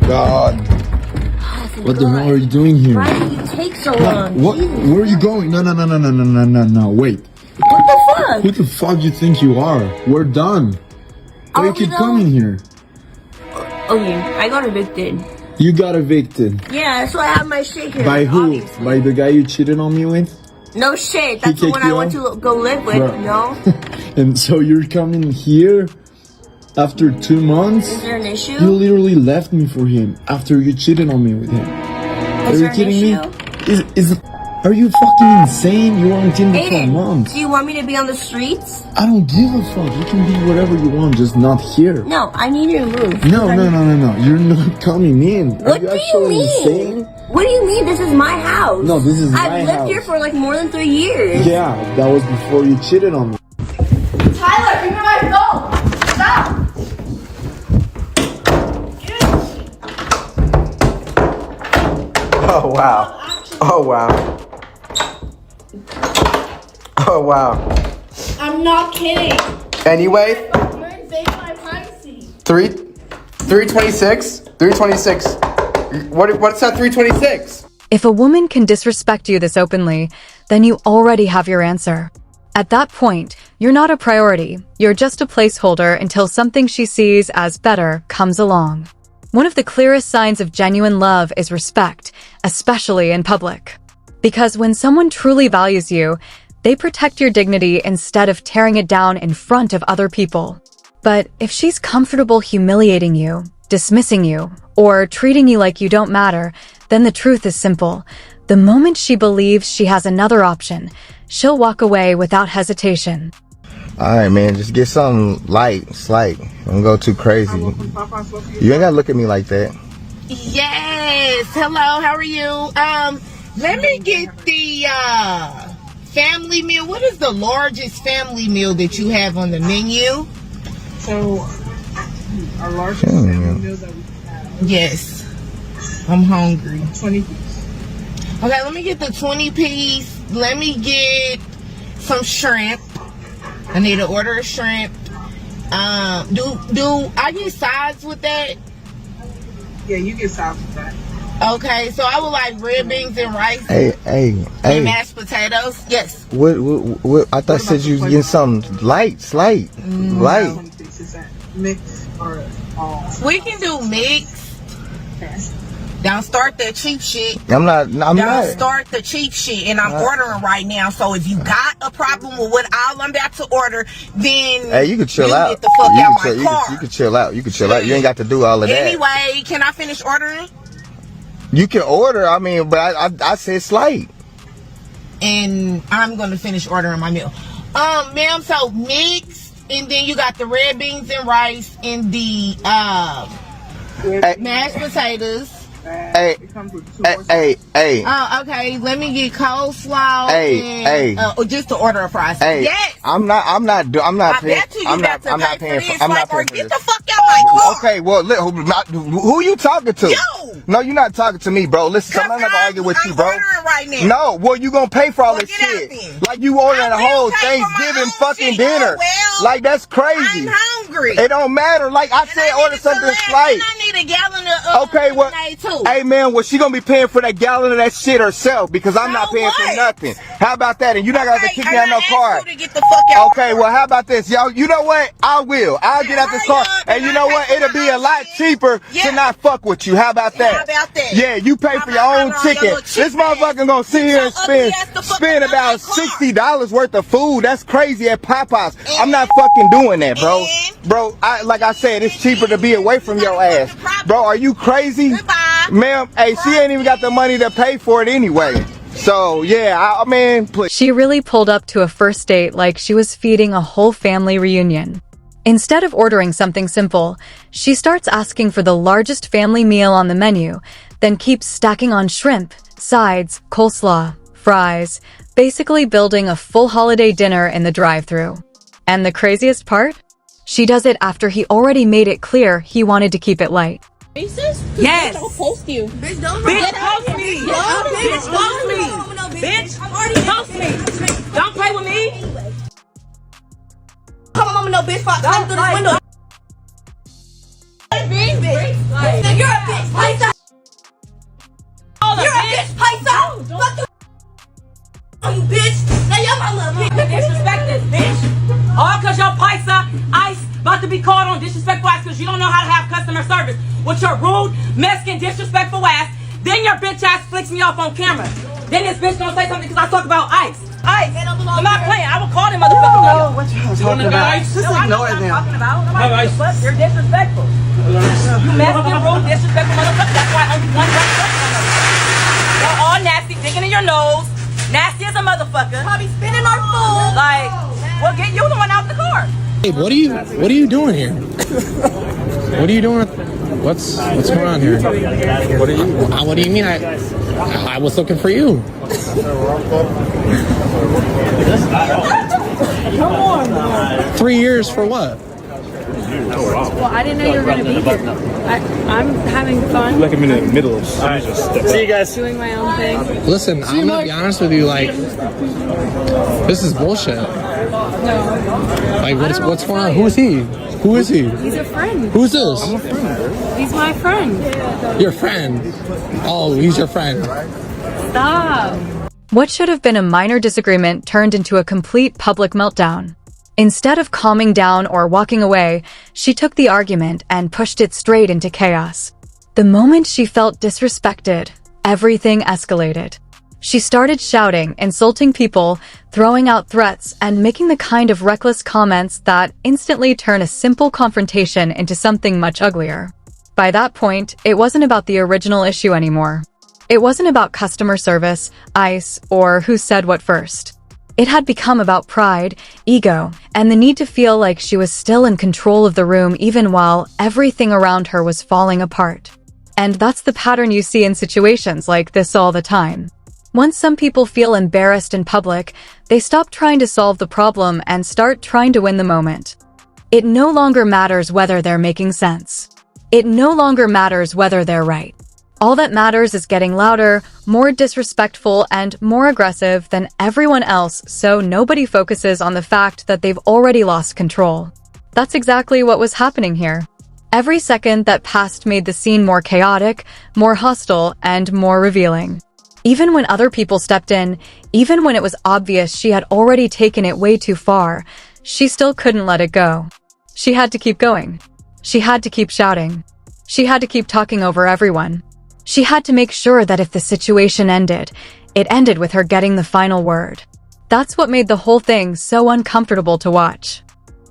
god. What the hell are you doing here? Why do you take so long? What? Where are you going? No, wait. What the fuck? Who the fuck you think you are? We're done. Why you keep coming here? Okay, I got evicted. You got evicted? Yeah, that's why I have my shit here. By who? Obviously. By the guy you cheated on me with? No shit, that's the one I went to go live with, no? And so you're coming here after 2 months? Is there an issue? You literally left me for him after you cheated on me with him. Are you kidding me? Are you fucking insane? You were on Tinder for months. Do you want me to be on the streets? I don't give a fuck. You can be whatever you want, just not here. No, I need you to move. No. You're not coming in. What do you mean? Insane? What do you mean? This is my house. No, this is my house. I've lived here for like more than 3 years. Yeah, that was before you cheated on me. Tyler, give me my phone. Stop. Oh wow. Oh wow. Oh wow. I'm not kidding. Anyway, You're invading my privacy. 326? 326. What's that 326? If a woman can disrespect you this openly, then you already have your answer. At that point, you're not a priority. You're just a placeholder until something she sees as better comes along. One of the clearest signs of genuine love is respect, especially in public. Because when someone truly values you, they protect your dignity instead of tearing it down in front of other people. But if she's comfortable humiliating you, dismissing you, or treating you like you don't matter, then the truth is simple. The moment she believes she has another option, she'll walk away without hesitation. Alright, man, just get something light, slight. Don't go too crazy. You ain't gotta look at me like that. Yes. Hello, how are you? Let me get the family meal. What is the largest family meal that you have on the menu? So, our largest family meal that we have. Yes. I'm hungry. 20 piece. Okay, let me get the 20 piece. Let me get some shrimp. I need to order a shrimp. Do I get sides with that? Yeah, you get sides with that. Okay, so I would like red beans and rice. Hey. And mashed potatoes. Yes. What I thought said you was getting something light, slight. Light. Is that mix or all? We can do mix. Okay. Don't start that cheap shit. I'm not. Don't start the cheap shit, and I'm ordering right now. So if you got a problem with what all I'm about to order, then hey, you can chill out. Get the fuck out my car. You can chill out. You can chill out. You ain't got to do all of that. Anyway, can I finish ordering? You can order. I mean, but I said slight. And I'm gonna finish ordering my meal. Ma'am, so mix, and then you got the red beans and rice and the mashed potatoes. Hey. Oh, okay. Let me get coleslaw. Or just to order a fries. Hey. Yes. I'm not I paying. bet you I'm not paying paying for this. I'm not paying for Get this. the fuck out my car. Okay, well, who you talking to? You. No, you're not talking to me, bro. Listen, I'm not gonna argue with you, bro. I'm ordering right now. No, well, you gonna pay for all this shit. Like you ordering a whole Thanksgiving fucking dinner. Like that's crazy. I'm hungry. It don't matter. Like I said, order something slight. I need a gallon of okay, well, hey man, well she gonna be paying for that gallon of that shit herself because I'm not paying for nothing. How about that? And you're not gonna have to kick me out no car. Okay, well how about this, y'all? You know what? I will. I'll get out this car, and you know what? It'll be a lot cheaper to not fuck with you. How about that? Yeah, you pay for your own ticket. This motherfucker gonna sit here and spend about $60 worth of food. That's crazy at Popeyes. I'm not fucking doing that, bro. Bro, like I said, it's cheaper to be away from your ass. Bro, are you crazy? Ma'am, hey, she ain't even got the money to pay for it anyway. So, yeah, I mean, please. She really pulled up to a first date like she was feeding a whole family reunion. Instead of ordering something simple, she starts asking for the largest family meal on the menu, then keeps stacking on shrimp, sides, coleslaw, fries, basically building a full holiday dinner in the drive-thru. And the craziest part? She does it after he already made it clear he wanted to keep it light. Racist? Yes. Don't post you. Bitch, don't post me. Bitch, post me. Bitch, post me. Don't play with me. Come on, mama, no bitch. Climb through this window. You're a bitch. paisa. You're a bitch, paisa. Fuck you. You bitch. Now your mama disrespect this bitch. All cause your paisa ice about to be called on disrespectful ass cause you don't know how to have customer service with your rude, Mexican, disrespectful ass. Then your bitch ass flicks me off on camera. Then this bitch gonna say something because I talk about ice. Ice. I'm not playing. I will call them motherfuckers. No, what you talking about? Just ignore them. You're disrespectful. You Mexican, rude, disrespectful motherfucker. That's why only one right person on us. You're all nasty, digging in your nose. Nasty as a motherfucker. probably spinning our food. Like, we'll get you the one out the car. Hey, what are you doing here? What are you doing? What's going on here? What do you mean? I was looking for you. Come on. 3 years for what? Well, I didn't know you were going to be here. I'm having fun. Like I'm in the middle of see you guys. Doing my own thing. Listen, I'm gonna be honest with you. Like, this is bullshit. No. Like, what's going on? Who is he? Who is he? He's a friend. Who's this? He's my friend. Your friend. Oh, he's your friend. Stop. What should have been a minor disagreement turned into a complete public meltdown. Instead of calming down or walking away, she took the argument and pushed it straight into chaos. The moment she felt disrespected, everything escalated. She started shouting, insulting people, throwing out threats, and making the kind of reckless comments that instantly turn a simple confrontation into something much uglier. By that point, it wasn't about the original issue anymore. It wasn't about customer service, ICE, or who said what first. It had become about pride, ego, and the need to feel like she was still in control of the room even while everything around her was falling apart. And that's the pattern you see in situations like this all the time. Once some people feel embarrassed in public, they stop trying to solve the problem and start trying to win the moment. It no longer matters whether they're making sense. It no longer matters whether they're right. All that matters is getting louder, more disrespectful, and more aggressive than everyone else so nobody focuses on the fact that they've already lost control. That's exactly what was happening here. Every second that passed made the scene more chaotic, more hostile, and more revealing. Even when other people stepped in, even when it was obvious she had already taken it way too far, she still couldn't let it go. She had to keep going. She had to keep shouting. She had to keep talking over everyone. She had to make sure that if the situation ended, it ended with her getting the final word. That's what made the whole thing so uncomfortable to watch.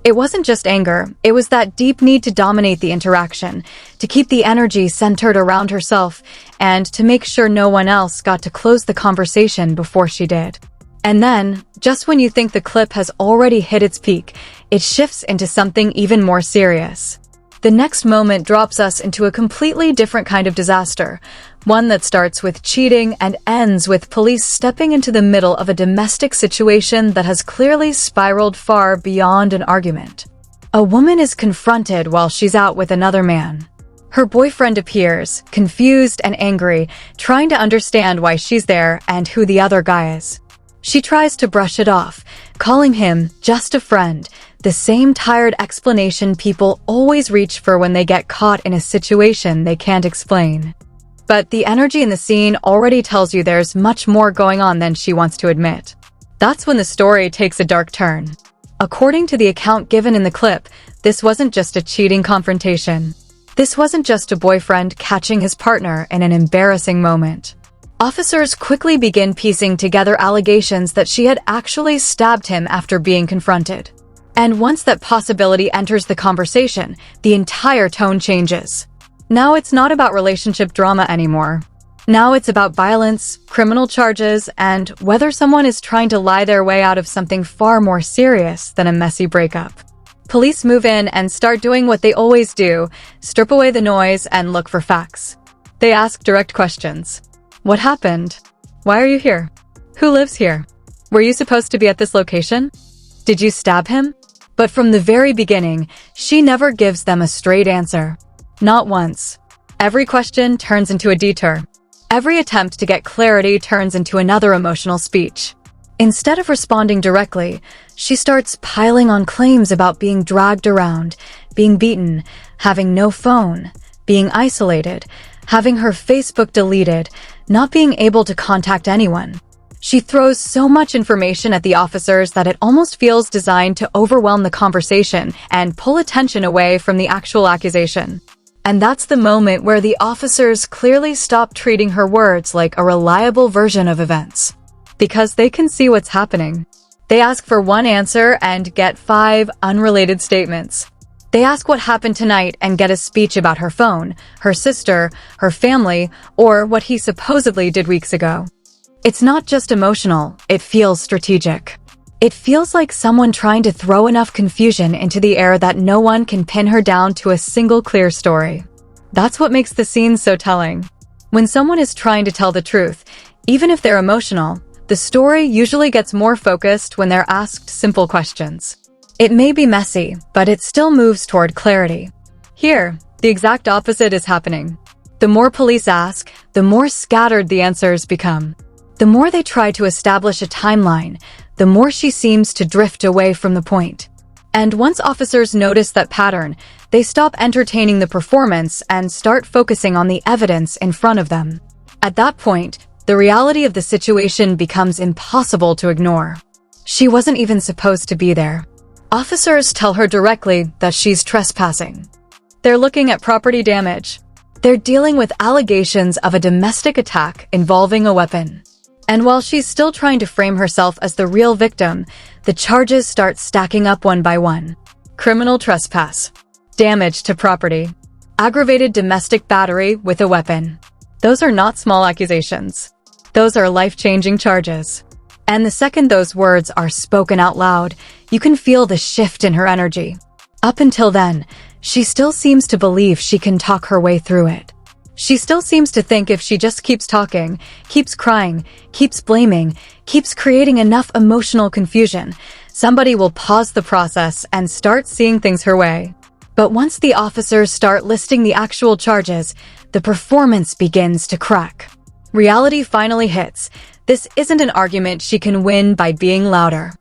It wasn't just anger, it was that deep need to dominate the interaction, to keep the energy centered around herself, and to make sure no one else got to close the conversation before she did. And then, just when you think the clip has already hit its peak, it shifts into something even more serious. The next moment drops us into a completely different kind of disaster, one that starts with cheating and ends with police stepping into the middle of a domestic situation that has clearly spiraled far beyond an argument. A woman is confronted while she's out with another man. Her boyfriend appears, confused and angry, trying to understand why she's there and who the other guy is. She tries to brush it off, calling him just a friend, the same tired explanation people always reach for when they get caught in a situation they can't explain. But the energy in the scene already tells you there's much more going on than she wants to admit. That's when the story takes a dark turn. According to the account given in the clip, this wasn't just a cheating confrontation. This wasn't just a boyfriend catching his partner in an embarrassing moment. Officers quickly begin piecing together allegations that she had actually stabbed him after being confronted. And once that possibility enters the conversation, the entire tone changes. Now it's not about relationship drama anymore. Now it's about violence, criminal charges, and whether someone is trying to lie their way out of something far more serious than a messy breakup. Police move in and start doing what they always do, strip away the noise and look for facts. They ask direct questions. What happened? Why are you here? Who lives here? Were you supposed to be at this location? Did you stab him? But from the very beginning, she never gives them a straight answer. Not once. Every question turns into a detour. Every attempt to get clarity turns into another emotional speech. Instead of responding directly, she starts piling on claims about being dragged around, being beaten, having no phone, being isolated, having her Facebook deleted, not being able to contact anyone. She throws so much information at the officers that it almost feels designed to overwhelm the conversation and pull attention away from the actual accusation. And that's the moment where the officers clearly stop treating her words like a reliable version of events. Because they can see what's happening. They ask for one answer and get 5 unrelated statements. They ask what happened tonight and get a speech about her phone, her sister, her family, or what he supposedly did weeks ago. It's not just emotional, it feels strategic. It feels like someone trying to throw enough confusion into the air that no one can pin her down to a single clear story. That's what makes the scene so telling. When someone is trying to tell the truth, even if they're emotional, the story usually gets more focused when they're asked simple questions. It may be messy, but it still moves toward clarity. Here, the exact opposite is happening. The more police ask, the more scattered the answers become. The more they try to establish a timeline, the more she seems to drift away from the point. And once officers notice that pattern, they stop entertaining the performance and start focusing on the evidence in front of them. At that point, the reality of the situation becomes impossible to ignore. She wasn't even supposed to be there. Officers tell her directly that she's trespassing. They're looking at property damage. They're dealing with allegations of a domestic attack involving a weapon. And while she's still trying to frame herself as the real victim, the charges start stacking up one by one. Criminal trespass, damage to property, aggravated domestic battery with a weapon. Those are not small accusations. Those are life-changing charges. And the second those words are spoken out loud, you can feel the shift in her energy. Up until then, she still seems to believe she can talk her way through it. She still seems to think if she just keeps talking, keeps crying, keeps blaming, keeps creating enough emotional confusion, somebody will pause the process and start seeing things her way. But once the officers start listing the actual charges, the performance begins to crack. Reality finally hits. This isn't an argument she can win by being louder.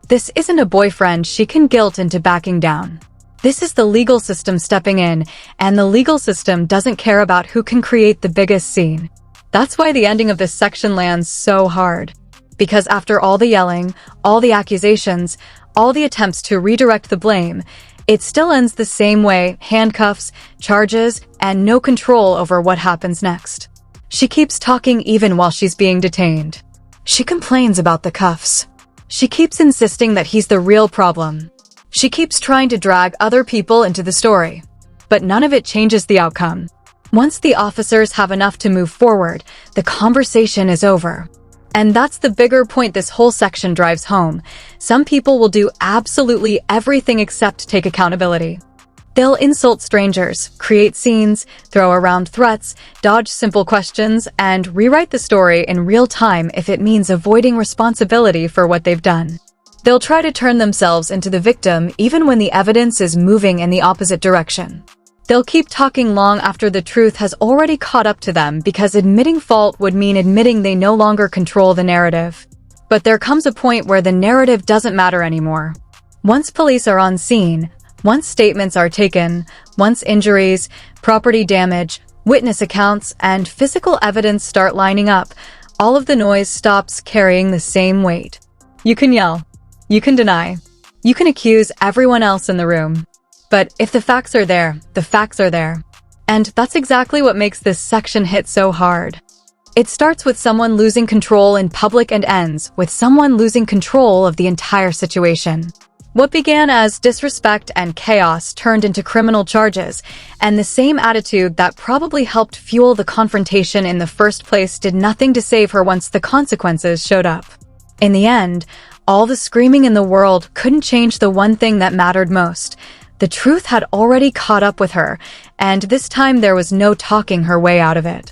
This isn't a boyfriend she can guilt into backing down. This is the legal system stepping in, and the legal system doesn't care about who can create the biggest scene. That's why the ending of this section lands so hard. Because after all the yelling, all the accusations, all the attempts to redirect the blame, it still ends the same way: handcuffs, charges, and no control over what happens next. She keeps talking even while she's being detained. She complains about the cuffs. She keeps insisting that he's the real problem. She keeps trying to drag other people into the story. But none of it changes the outcome. Once the officers have enough to move forward, the conversation is over. And that's the bigger point this whole section drives home. Some people will do absolutely everything except take accountability. They'll insult strangers, create scenes, throw around threats, dodge simple questions, and rewrite the story in real time if it means avoiding responsibility for what they've done. They'll try to turn themselves into the victim even when the evidence is moving in the opposite direction. They'll keep talking long after the truth has already caught up to them because admitting fault would mean admitting they no longer control the narrative. But there comes a point where the narrative doesn't matter anymore. Once police are on scene, once statements are taken, once injuries, property damage, witness accounts, and physical evidence start lining up, all of the noise stops carrying the same weight. You can yell. You can deny. You can accuse everyone else in the room. But if the facts are there, the facts are there. And that's exactly what makes this section hit so hard. It starts with someone losing control in public and ends with someone losing control of the entire situation. What began as disrespect and chaos turned into criminal charges, and the same attitude that probably helped fuel the confrontation in the first place did nothing to save her once the consequences showed up. In the end, all the screaming in the world couldn't change the one thing that mattered most. The truth had already caught up with her, and this time there was no talking her way out of it.